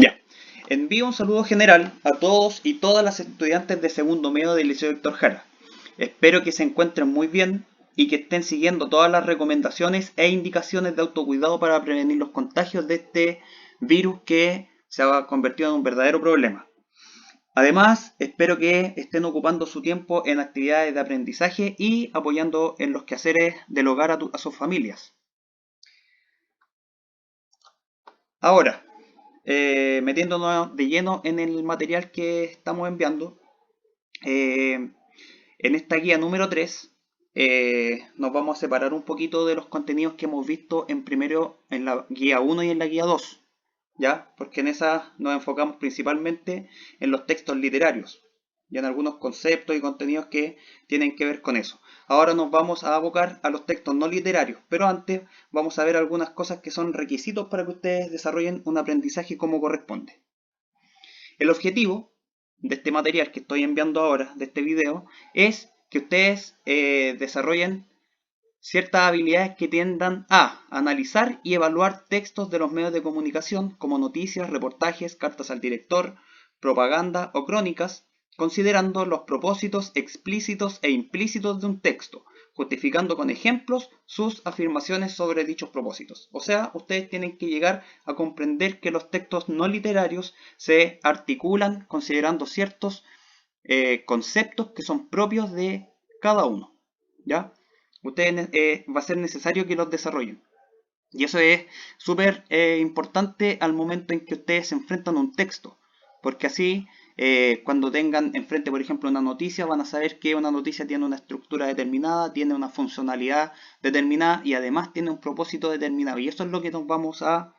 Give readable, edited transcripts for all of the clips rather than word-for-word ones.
Ya. Envío un saludo general a todos y todas las estudiantes de segundo medio del Liceo Héctor Jara. Espero que se encuentren muy bien y que estén siguiendo todas las recomendaciones e indicaciones de autocuidado para prevenir los contagios de este virus que se ha convertido en un verdadero problema. Además, espero que estén ocupando su tiempo en actividades de aprendizaje y apoyando en los quehaceres del hogar a sus familias. Ahora, metiéndonos de lleno en el material que estamos enviando, eh, en esta guía número 3 nos vamos a separar un poquito de los contenidos que hemos visto en la guía 1 y en la guía 2, ¿ya? Porque en esa nos enfocamos principalmente en los textos literarios y en algunos conceptos y contenidos que tienen que ver con eso. Ahora nos vamos a abocar a los textos no literarios, pero antes vamos a ver algunas cosas que son requisitos para que ustedes desarrollen un aprendizaje como corresponde. El objetivo de este material que estoy enviando ahora, de este video, es que ustedes desarrollen ciertas habilidades que tiendan a analizar y evaluar textos de los medios de comunicación como noticias, reportajes, cartas al director, propaganda o crónicas, considerando los propósitos explícitos e implícitos de un texto, justificando con ejemplos sus afirmaciones sobre dichos propósitos. O sea, ustedes tienen que llegar a comprender que los textos no literarios se articulan considerando ciertos conceptos que son propios de cada uno, ¿ya? Ustedes va a ser necesario que los desarrollen. Y eso es súper importante al momento en que ustedes se enfrentan a un texto, porque así cuando tengan enfrente, por ejemplo, una noticia, van a saber que una noticia tiene una estructura determinada, tiene una funcionalidad determinada y además tiene un propósito determinado. Y eso es lo que nos vamos a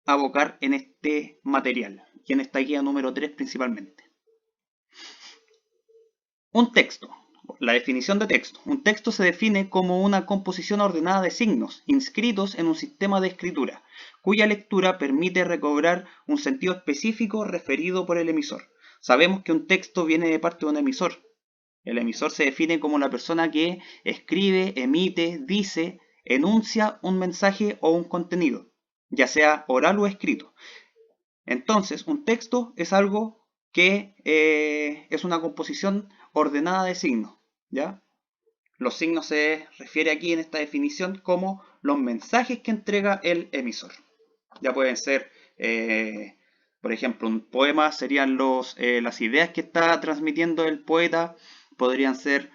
abocar en este material y en esta guía número 3 principalmente. Un texto. La definición de texto. Un texto se define como una composición ordenada de signos inscritos en un sistema de escritura, cuya lectura permite recobrar un sentido específico referido por el emisor. Sabemos que un texto viene de parte de un emisor. El emisor se define como la persona que escribe, emite, dice, enuncia un mensaje o un contenido, ya sea oral o escrito. Entonces, un texto es algo que es una composición ordenada de signos, ¿ya? Los signos se refiere aquí en esta definición como los mensajes que entrega el emisor. Ya pueden ser, por ejemplo, un poema serían las ideas que está transmitiendo el poeta, podrían ser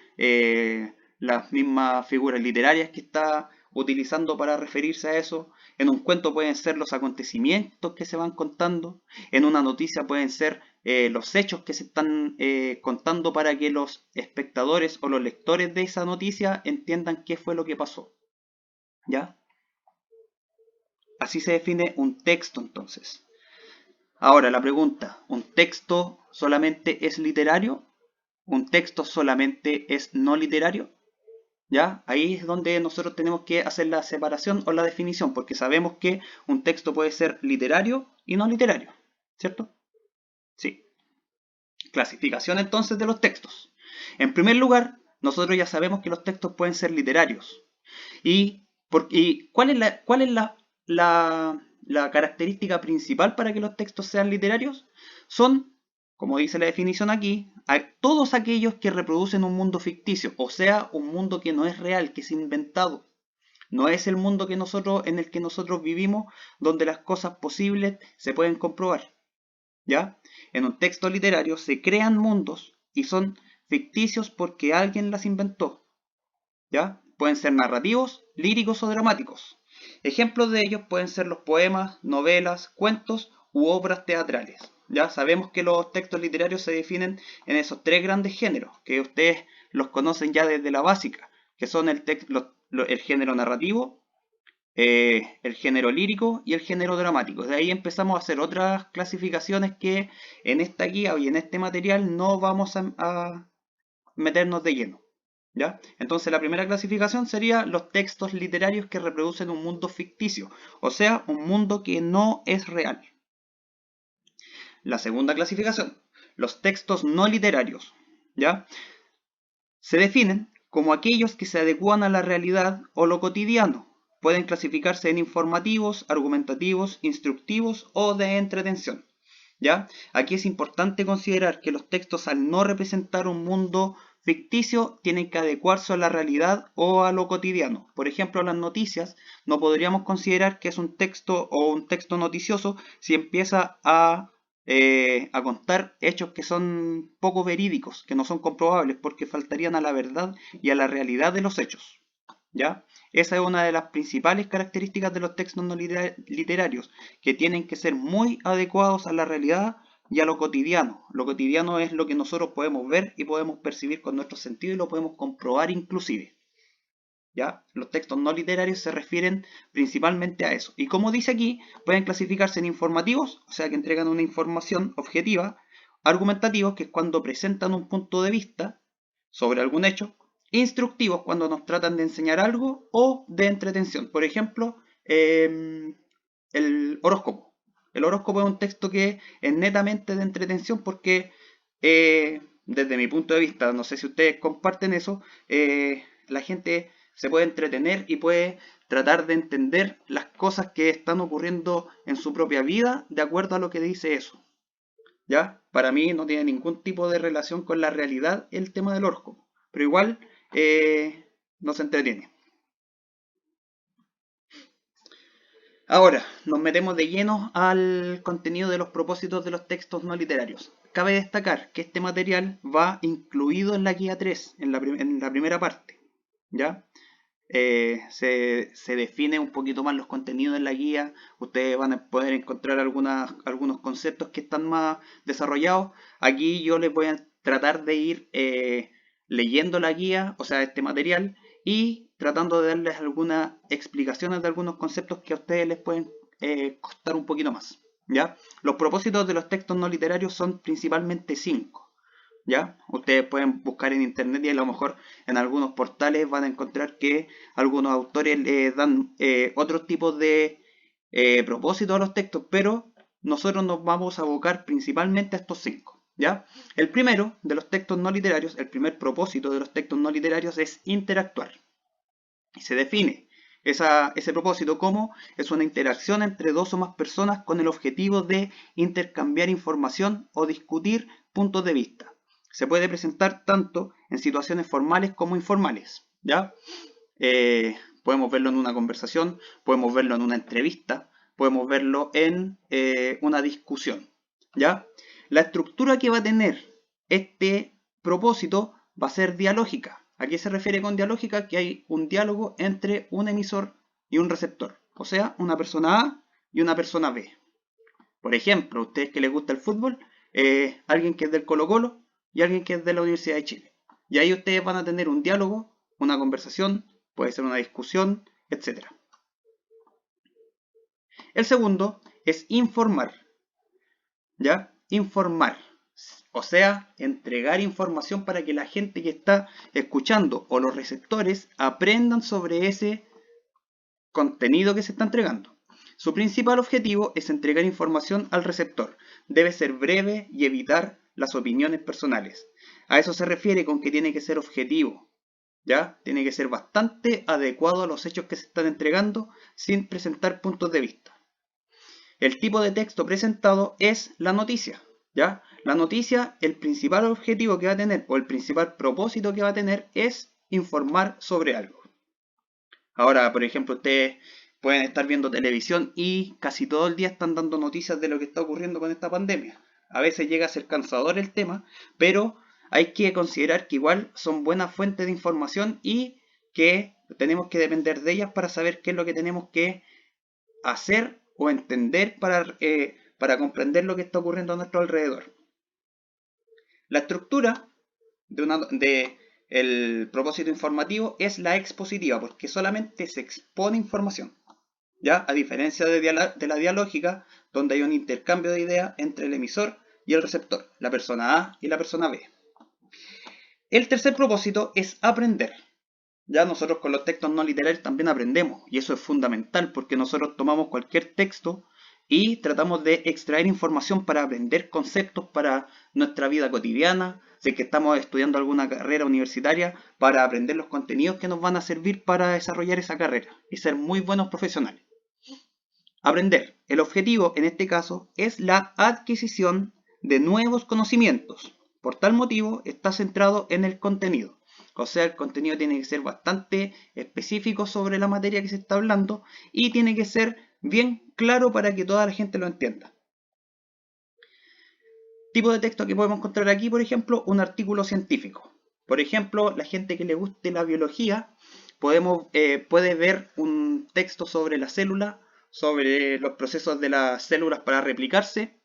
las mismas figuras literarias que está utilizando para referirse a eso. En un cuento pueden ser los acontecimientos que se van contando. En una noticia pueden ser los hechos que se están contando para que los espectadores o los lectores de esa noticia entiendan qué fue lo que pasó. ¿Ya? Así se define un texto entonces. Ahora la pregunta, ¿un texto solamente es literario? ¿Un texto solamente es no literario? ¿Ya? Ahí es donde nosotros tenemos que hacer la separación o la definición, porque sabemos que un texto puede ser literario y no literario, ¿cierto? Sí. Clasificación entonces de los textos. En primer lugar, nosotros ya sabemos que los textos pueden ser literarios. ¿Y cuál es la característica principal para que los textos sean literarios? Son, como dice la definición aquí, todos aquellos que reproducen un mundo ficticio, o sea, un mundo que no es real, que es inventado. No es el mundo en el que nosotros vivimos, donde las cosas posibles se pueden comprobar. ¿Ya? En un texto literario se crean mundos y son ficticios porque alguien las inventó. ¿Ya? Pueden ser narrativos, líricos o dramáticos. Ejemplos de ellos pueden ser los poemas, novelas, cuentos u obras teatrales. Ya sabemos que los textos literarios se definen en esos tres grandes géneros, que ustedes los conocen ya desde la básica, que son el género narrativo, el género lírico y el género dramático. De ahí empezamos a hacer otras clasificaciones que en esta guía y en este material no vamos a meternos de lleno. ¿Ya? Entonces la primera clasificación sería los textos literarios que reproducen un mundo ficticio, o sea, un mundo que no es real. La segunda clasificación, los textos no literarios, ¿ya? Se definen como aquellos que se adecúan a la realidad o lo cotidiano, pueden clasificarse en informativos, argumentativos, instructivos o de entretención. ¿Ya? Aquí es importante considerar que los textos, al no representar un mundo ficticio, tienen que adecuarse a la realidad o a lo cotidiano. Por ejemplo, las noticias no podríamos considerar que es un texto o un texto noticioso si empieza a contar hechos que son poco verídicos, que no son comprobables, porque faltarían a la verdad y a la realidad de los hechos. ¿Ya? Esa es una de las principales características de los textos no literarios, que tienen que ser muy adecuados a la realidad y a lo cotidiano. Lo cotidiano es lo que nosotros podemos ver y podemos percibir con nuestros sentidos y lo podemos comprobar inclusive. ¿Ya? Los textos no literarios se refieren principalmente a eso. Y como dice aquí, pueden clasificarse en informativos, o sea que entregan una información objetiva, argumentativos, que es cuando presentan un punto de vista sobre algún hecho, instructivos, cuando nos tratan de enseñar algo, o de entretención. Por ejemplo, el horóscopo. El horóscopo es un texto que es netamente de entretención porque, desde mi punto de vista, no sé si ustedes comparten eso, la gente se puede entretener y puede tratar de entender las cosas que están ocurriendo en su propia vida de acuerdo a lo que dice eso. ¿Ya? Para mí no tiene ningún tipo de relación con la realidad el tema del horóscopo, pero igual nos entretiene. Ahora, nos metemos de lleno al contenido de los propósitos de los textos no literarios. Cabe destacar que este material va incluido en la guía 3, en la primera parte. ¿Ya? Se define un poquito más los contenidos en la guía. Ustedes van a poder encontrar algunos conceptos que están más desarrollados. Aquí yo les voy a tratar de ir leyendo la guía, o sea, este material, y tratando de darles algunas explicaciones de algunos conceptos que a ustedes les pueden costar un poquito más. ¿Ya? Los propósitos de los textos no literarios son principalmente 5. ¿Ya? Ustedes pueden buscar en internet y a lo mejor en algunos portales van a encontrar que algunos autores le dan otros tipos de propósitos a los textos, pero nosotros nos vamos a abocar principalmente a estos 5. ¿Ya? El primero de los textos no literarios, el primer propósito de los textos no literarios es interactuar. Y se define ese propósito como es una interacción entre dos o más personas con el objetivo de intercambiar información o discutir puntos de vista. Se puede presentar tanto en situaciones formales como informales. ¿Ya? Podemos verlo en una conversación, podemos verlo en una entrevista, podemos verlo en una discusión. ¿Ya? La estructura que va a tener este propósito va a ser dialógica. ¿A qué se refiere con dialógica? Que hay un diálogo entre un emisor y un receptor. O sea, una persona A y una persona B. Por ejemplo, a ustedes que les gusta el fútbol, alguien que es del Colo-Colo y alguien que es de la Universidad de Chile. Y ahí ustedes van a tener un diálogo, una conversación, puede ser una discusión, etc. El segundo es informar. ¿Ya? Informar. O sea, entregar información para que la gente que está escuchando o los receptores aprendan sobre ese contenido que se está entregando. Su principal objetivo es entregar información al receptor. Debe ser breve y evitar las opiniones personales. A eso se refiere con que tiene que ser objetivo. ¿Ya? Tiene que ser bastante adecuado a los hechos que se están entregando sin presentar puntos de vista. El tipo de texto presentado es la noticia. ¿Ya? La noticia, el principal objetivo que va a tener o el principal propósito que va a tener es informar sobre algo. Ahora, por ejemplo, ustedes pueden estar viendo televisión y casi todo el día están dando noticias de lo que está ocurriendo con esta pandemia. A veces llega a ser cansador el tema, pero hay que considerar que igual son buenas fuentes de información y que tenemos que depender de ellas para saber qué es lo que tenemos que hacer o entender para comprender lo que está ocurriendo a nuestro alrededor. La estructura de el propósito informativo es la expositiva, porque solamente se expone información. ¿Ya? A diferencia de la dialógica, donde hay un intercambio de ideas entre el emisor y el receptor, la persona A y la persona B. El tercer propósito es aprender. Ya nosotros con los textos no literarios también aprendemos, y eso es fundamental porque nosotros tomamos cualquier texto y tratamos de extraer información para aprender conceptos para nuestra vida cotidiana, si es que estamos estudiando alguna carrera universitaria, para aprender los contenidos que nos van a servir para desarrollar esa carrera y ser muy buenos profesionales. Aprender. El objetivo en este caso es la adquisición de nuevos conocimientos. Por tal motivo está centrado en el contenido. O sea, el contenido tiene que ser bastante específico sobre la materia que se está hablando y tiene que ser bien claro para que toda la gente lo entienda. Tipo de texto que podemos encontrar aquí, por ejemplo, un artículo científico. Por ejemplo, la gente que le guste la biología puede ver un texto sobre la célula, sobre los procesos de las células para replicarse,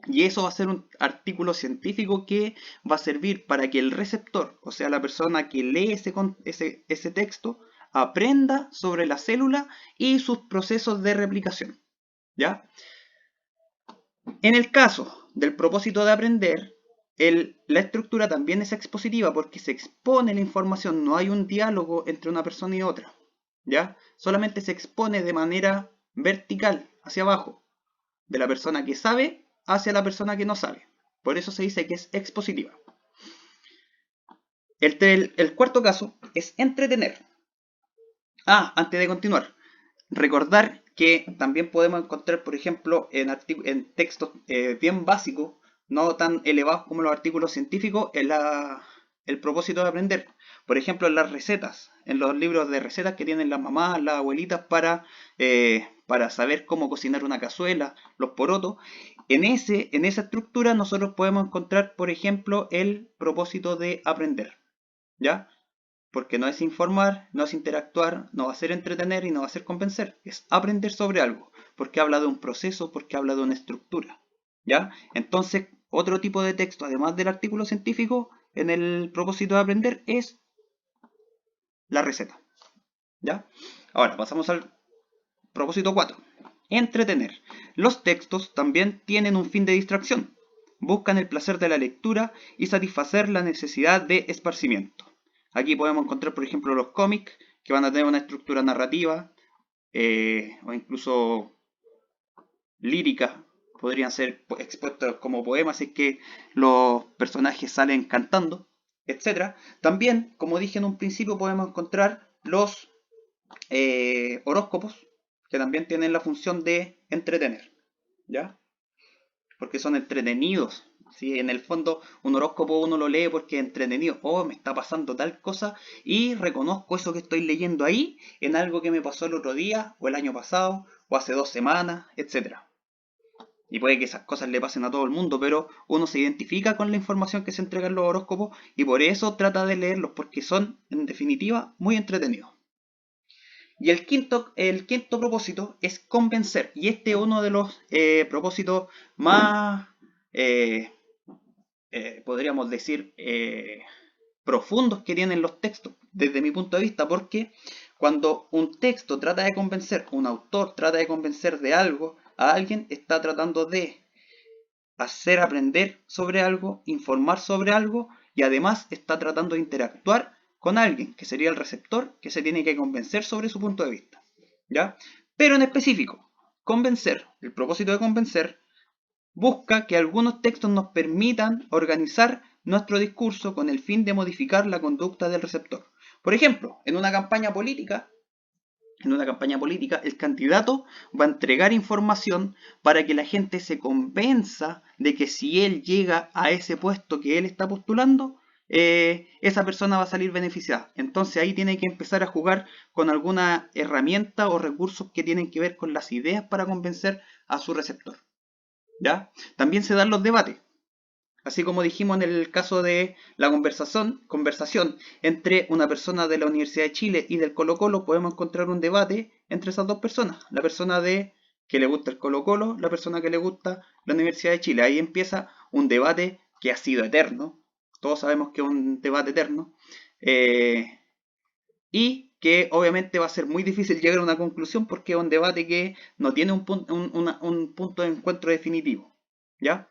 y eso va a ser un artículo científico que va a servir para que el receptor, o sea, la persona que lee ese texto, aprenda sobre la célula y sus procesos de replicación. ¿Ya? En el caso del propósito de aprender, la estructura también es expositiva porque se expone la información, no hay un diálogo entre una persona y otra. ¿Ya? Solamente se expone de manera vertical, hacia abajo, de la persona que sabe hacia la persona que no sabe. Por eso se dice que es expositiva. El cuarto caso es entretener. Antes de continuar, recordar que también podemos encontrar, por ejemplo, en textos bien básicos, no tan elevados como los artículos científicos, el propósito de aprender. Por ejemplo, en las recetas, en los libros de recetas que tienen las mamás, las abuelitas para saber cómo cocinar una cazuela, los porotos. En esa estructura nosotros podemos encontrar, por ejemplo, el propósito de aprender. ¿Ya? Porque no es informar, no es interactuar, no va a ser entretener y no va a ser convencer. Es aprender sobre algo, porque habla de un proceso, porque habla de una estructura. ¿Ya? Entonces, otro tipo de texto, además del artículo científico, en el propósito de aprender, es la receta. ¿Ya? Ahora, pasamos al propósito 4. Entretener. Los textos también tienen un fin de distracción. Buscan el placer de la lectura y satisfacer la necesidad de esparcimiento. Aquí podemos encontrar, por ejemplo, los cómics que van a tener una estructura narrativa o incluso lírica. Podrían ser expuestos como poemas si es que los personajes salen cantando, etc. También, como dije en un principio, podemos encontrar los horóscopos que también tienen la función de entretener, ¿ya? Porque son entretenidos. ¿Sí? En el fondo, un horóscopo uno lo lee porque es entretenido. Me está pasando tal cosa y reconozco eso que estoy leyendo ahí en algo que me pasó el otro día, o el año pasado, o hace 2 semanas, etc. Y puede que esas cosas le pasen a todo el mundo, pero uno se identifica con la información que se entrega en los horóscopos y por eso trata de leerlos, porque son, en definitiva, muy entretenidos. Y el quinto propósito es convencer. Y este es uno de los propósitos más, podríamos decir, profundos que tienen los textos, desde mi punto de vista, porque cuando un texto trata de convencer, un autor trata de convencer de algo a alguien, está tratando de hacer aprender sobre algo, informar sobre algo, y además está tratando de interactuar con alguien, que sería el receptor, que se tiene que convencer sobre su punto de vista. ¿Ya? Pero en específico, convencer, el propósito de convencer, busca que algunos textos nos permitan organizar nuestro discurso con el fin de modificar la conducta del receptor. Por ejemplo, en una campaña política, el candidato va a entregar información para que la gente se convenza de que si él llega a ese puesto que él está postulando, esa persona va a salir beneficiada. Entonces ahí tiene que empezar a jugar con alguna herramienta o recursos que tienen que ver con las ideas para convencer a su receptor. ¿Ya? También se dan los debates. Así como dijimos en el caso de la conversación entre una persona de la Universidad de Chile y del Colo-Colo, podemos encontrar un debate entre esas dos personas. La persona que le gusta el Colo-Colo, la persona que le gusta la Universidad de Chile. Ahí empieza un debate que ha sido eterno. Todos sabemos que es un debate eterno. Y que obviamente va a ser muy difícil llegar a una conclusión porque es un debate que no tiene un punto de encuentro definitivo. ¿Ya?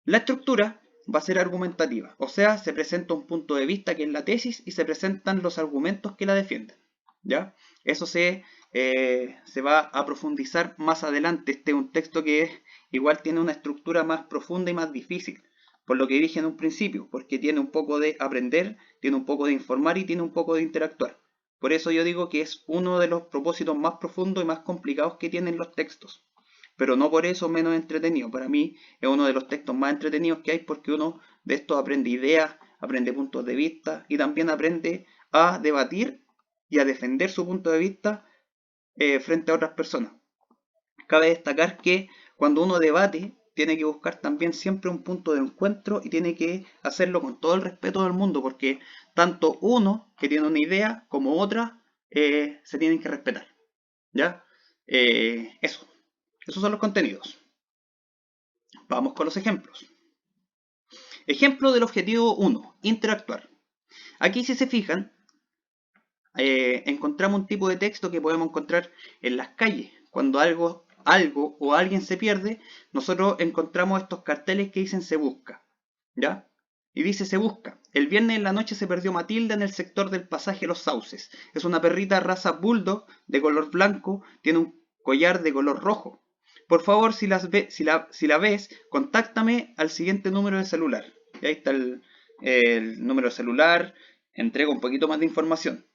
La estructura va a ser argumentativa, o sea, se presenta un punto de vista que es la tesis y se presentan los argumentos que la defienden. ¿Ya? Eso se se va a profundizar más adelante. Este es un texto que igual tiene una estructura más profunda y más difícil, por lo que dije en un principio, porque tiene un poco de aprender, tiene un poco de informar y tiene un poco de interactuar. Por eso yo digo que es uno de los propósitos más profundos y más complicados que tienen los textos, pero no por eso menos entretenido. Para mí es uno de los textos más entretenidos que hay, porque uno de estos aprende ideas, aprende puntos de vista y también aprende a debatir y a defender su punto de vista frente a otras personas. Cabe destacar que cuando uno debate, tiene que buscar también siempre un punto de encuentro y tiene que hacerlo con todo el respeto del mundo, porque tanto uno que tiene una idea como otra se tienen que respetar. ¿Ya? Eso. Esos son los contenidos. Vamos con los ejemplos. Ejemplo del objetivo 1, interactuar. Aquí, si se fijan, encontramos un tipo de texto que podemos encontrar en las calles. Cuando algo o alguien se pierde, nosotros encontramos estos carteles que dicen se busca. ¿Ya? Y dice se busca. El viernes en la noche se perdió Matilda en el sector del pasaje Los Sauces. Es una perrita raza bulldog de color blanco, tiene un collar de color rojo. Por favor, si la ves, contáctame al siguiente número de celular. Y ahí está el número de celular, entrega un poquito más de información.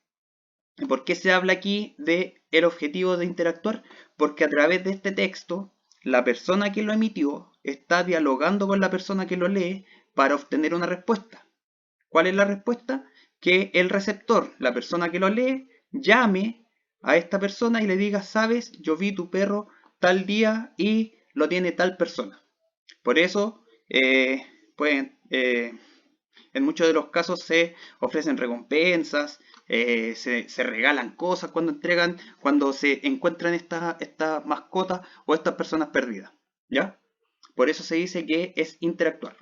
¿Por qué se habla aquí de el objetivo de interactuar? Porque a través de este texto, la persona que lo emitió está dialogando con la persona que lo lee para obtener una respuesta. ¿Cuál es la respuesta? Que el receptor, la persona que lo lee, llame a esta persona y le diga, sabes, yo vi tu perro tal día y lo tiene tal persona. Por eso, en muchos de los casos se ofrecen recompensas, se regalan cosas cuando se encuentran estas mascotas o estas personas perdidas. ¿Ya? Por eso se dice que es interactuar.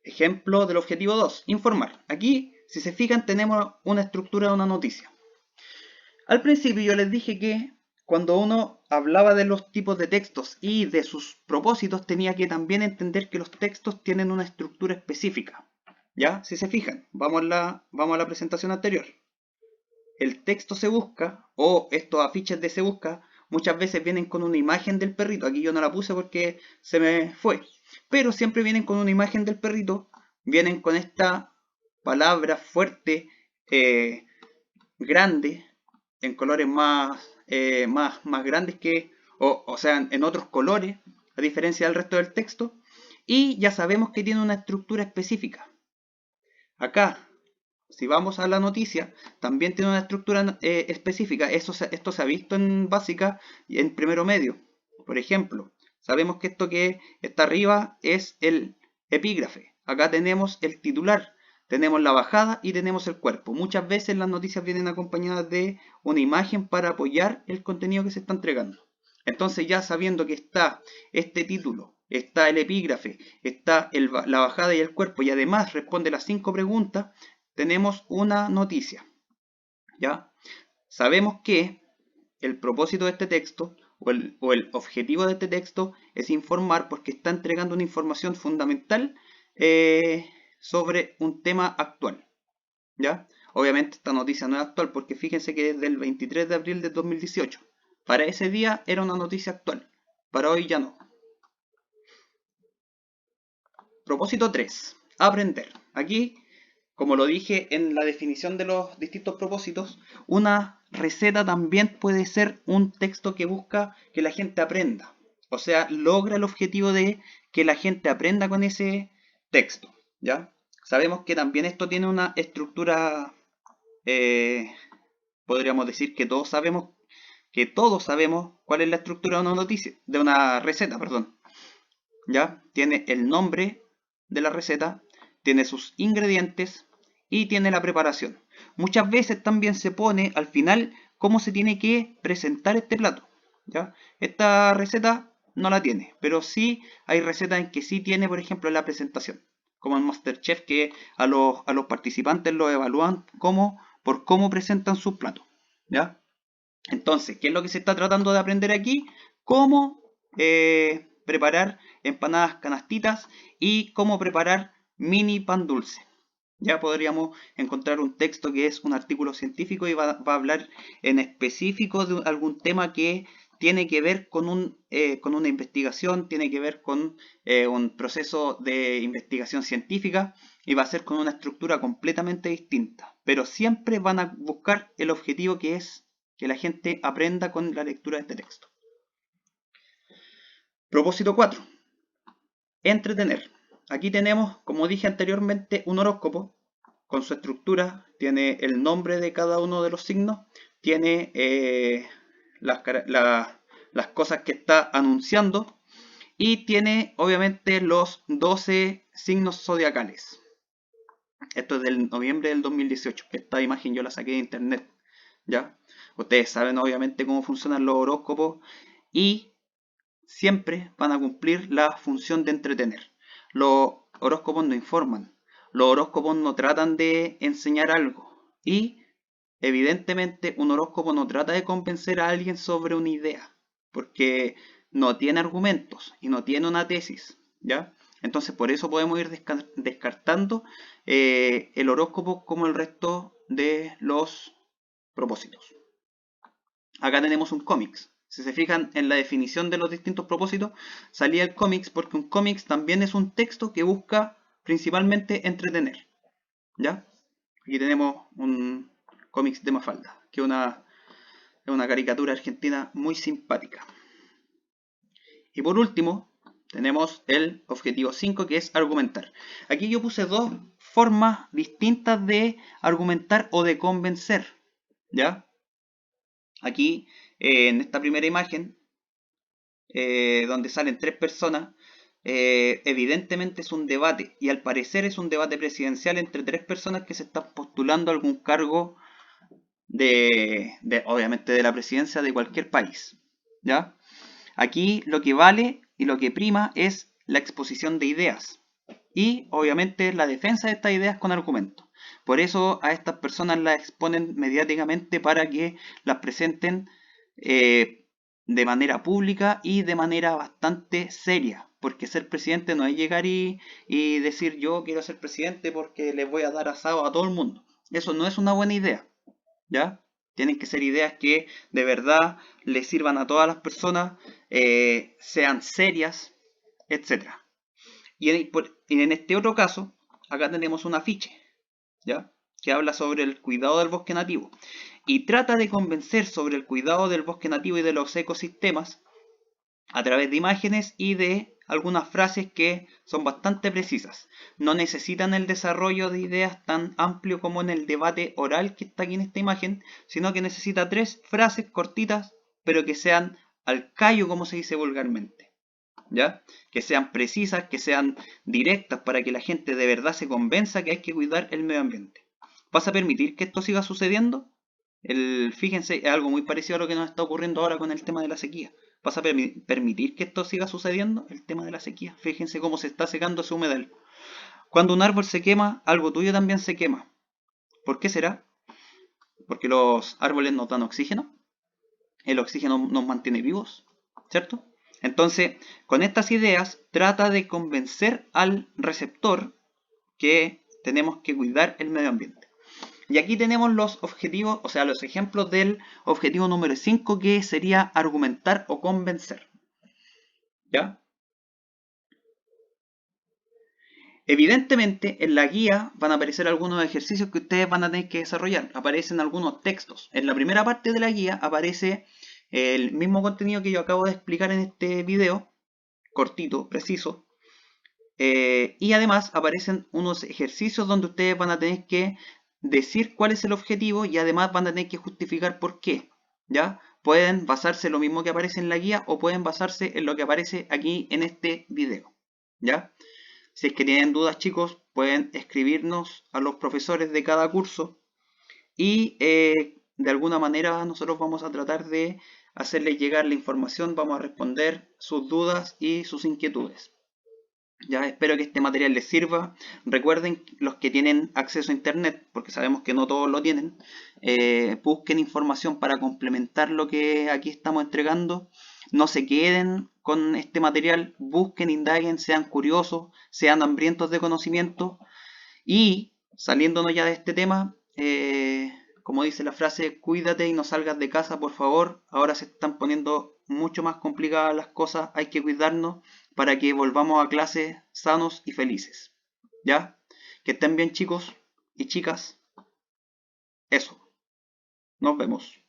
Ejemplo del objetivo 2, informar. Aquí, si se fijan, tenemos una estructura de una noticia. Al principio yo les dije que cuando uno hablaba de los tipos de textos y de sus propósitos, tenía que también entender que los textos tienen una estructura específica. ¿Ya? Si se fijan, vamos a la presentación anterior. El texto se busca, o estos afiches de se busca, muchas veces vienen con una imagen del perrito. Aquí yo no la puse porque se me fue. Pero siempre vienen con una imagen del perrito, vienen con esta palabra fuerte, grande, en colores más grandes o sea, en otros colores, a diferencia del resto del texto, y ya sabemos que tiene una estructura específica. Acá, si vamos a la noticia, también tiene una estructura específica. Esto se ha visto en básica y en primero medio. Por ejemplo, sabemos que esto que está arriba es el epígrafe. Acá tenemos el titular, tenemos la bajada y tenemos el cuerpo. Muchas veces las noticias vienen acompañadas de una imagen para apoyar el contenido que se está entregando. Entonces, ya sabiendo que está este título, está el epígrafe, está la bajada y el cuerpo, y además responde las 5 preguntas, tenemos una noticia. ¿Ya? Sabemos que el propósito de este texto o el objetivo de este texto es informar, porque está entregando una información fundamental sobre un tema actual. ¿Ya? Obviamente esta noticia no es actual, porque fíjense que es del 23 de abril de 2018. Para ese día era una noticia actual, para hoy ya no. Propósito 3. Aprender. Aquí, como lo dije en la definición de los distintos propósitos, una receta también puede ser un texto que busca que la gente aprenda. O sea, logra el objetivo de que la gente aprenda con ese texto. ¿Ya? Sabemos que también esto tiene una estructura, podríamos decir que todos sabemos cuál es la estructura de una noticia, de una receta, perdón. ¿Ya? Tiene el nombre de la receta, tiene sus ingredientes y tiene la preparación. Muchas veces también se pone al final cómo se tiene que presentar este plato. ¿Ya? Esta receta no la tiene, pero sí hay recetas en que sí tiene, por ejemplo, la presentación, como en MasterChef, que a los participantes lo evalúan por cómo presentan sus platos. ¿Ya? Entonces, ¿qué es lo que se está tratando de aprender aquí? Cómo preparar empanadas canastitas y cómo preparar mini pan dulce. Ya podríamos encontrar un texto que es un artículo científico y va a hablar en específico de algún tema que tiene que ver con una investigación, tiene que ver con un proceso de investigación científica y va a ser con una estructura completamente distinta. Pero siempre van a buscar el objetivo que es que la gente aprenda con la lectura de este texto. Propósito 4. Entretener. Aquí tenemos, como dije anteriormente, un horóscopo con su estructura, tiene el nombre de cada uno de los signos, tiene las cosas que está anunciando y tiene obviamente los 12 signos zodiacales. Esto es del noviembre del 2018. Esta imagen yo la saqué de internet. ¿Ya? Ustedes saben obviamente cómo funcionan los horóscopos y siempre van a cumplir la función de entretener. Los horóscopos no informan, los horóscopos no tratan de enseñar algo y evidentemente un horóscopo no trata de convencer a alguien sobre una idea porque no tiene argumentos y no tiene una tesis, ¿ya? Entonces por eso podemos ir descartando el horóscopo como el resto de los propósitos. Acá tenemos un cómics. Si se fijan en la definición de los distintos propósitos, salía el cómics porque un cómics también es un texto que busca principalmente entretener. ¿Ya? Aquí tenemos un cómics de Mafalda, que es una caricatura argentina muy simpática. Y por último, tenemos el objetivo 5, que es argumentar. Aquí yo puse dos formas distintas de argumentar o de convencer. ¿Ya? Aquí, en esta primera imagen, donde salen tres personas, evidentemente es un debate y al parecer es un debate presidencial entre tres personas que se están postulando a algún cargo obviamente de la presidencia de cualquier país. ¿Ya? Aquí lo que vale y lo que prima es la exposición de ideas y obviamente la defensa de estas ideas con argumentos. Por eso a estas personas las exponen mediáticamente para que las presenten de manera pública y de manera bastante seria. Porque ser presidente no es llegar y decir yo quiero ser presidente porque les voy a dar asado a todo el mundo. Eso no es una buena idea. ¿Ya? Tienen que ser ideas que de verdad les sirvan a todas las personas, sean serias, etc. Y en este otro caso, acá tenemos un afiche, ¿ya? Que habla sobre el cuidado del bosque nativo y trata de convencer sobre el cuidado del bosque nativo y de los ecosistemas a través de imágenes y de algunas frases que son bastante precisas. No necesitan el desarrollo de ideas tan amplio como en el debate oral que está aquí en esta imagen, sino que necesita tres frases cortitas, pero que sean al callo, como se dice vulgarmente. ¿Ya? Que sean precisas, que sean directas para que la gente de verdad se convenza que hay que cuidar el medio ambiente. ¿Vas a permitir que esto siga sucediendo? Fíjense, es algo muy parecido a lo que nos está ocurriendo ahora con el tema de la sequía. ¿Vas a permitir que esto siga sucediendo? El tema de la sequía. Fíjense cómo se está secando ese humedal. Cuando un árbol se quema, algo tuyo también se quema. ¿Por qué será? Porque los árboles nos dan oxígeno. El oxígeno nos mantiene vivos, ¿cierto? Entonces, con estas ideas, trata de convencer al receptor que tenemos que cuidar el medio ambiente. Y aquí tenemos los objetivos, o sea, los ejemplos del objetivo número 5, que sería argumentar o convencer. ¿Ya? Evidentemente, en la guía van a aparecer algunos ejercicios que ustedes van a tener que desarrollar. Aparecen algunos textos. En la primera parte de la guía aparece el mismo contenido que yo acabo de explicar en este video, cortito, preciso. Y además aparecen unos ejercicios donde ustedes van a tener que decir cuál es el objetivo y además van a tener que justificar por qué. ¿Ya? Pueden basarse en lo mismo que aparece en la guía o pueden basarse en lo que aparece aquí en este video. ¿Ya? Si es que tienen dudas, chicos, pueden escribirnos a los profesores de cada curso y de alguna manera nosotros vamos a tratar de hacerles llegar la información, vamos a responder sus dudas y sus inquietudes. Ya espero que este material les sirva. Recuerden, los que tienen acceso a internet, porque sabemos que no todos lo tienen, busquen información para complementar lo que aquí estamos entregando. No se queden con este material, busquen, indaguen, sean curiosos, sean hambrientos de conocimiento y Saliéndonos ya de este tema, como dice la frase, cuídate y no salgas de casa, por favor. Ahora se están poniendo mucho más complicadas las cosas, hay que cuidarnos para que volvamos a clase sanos y felices. ¿Ya? Que estén bien, chicos y chicas. Eso. Nos vemos.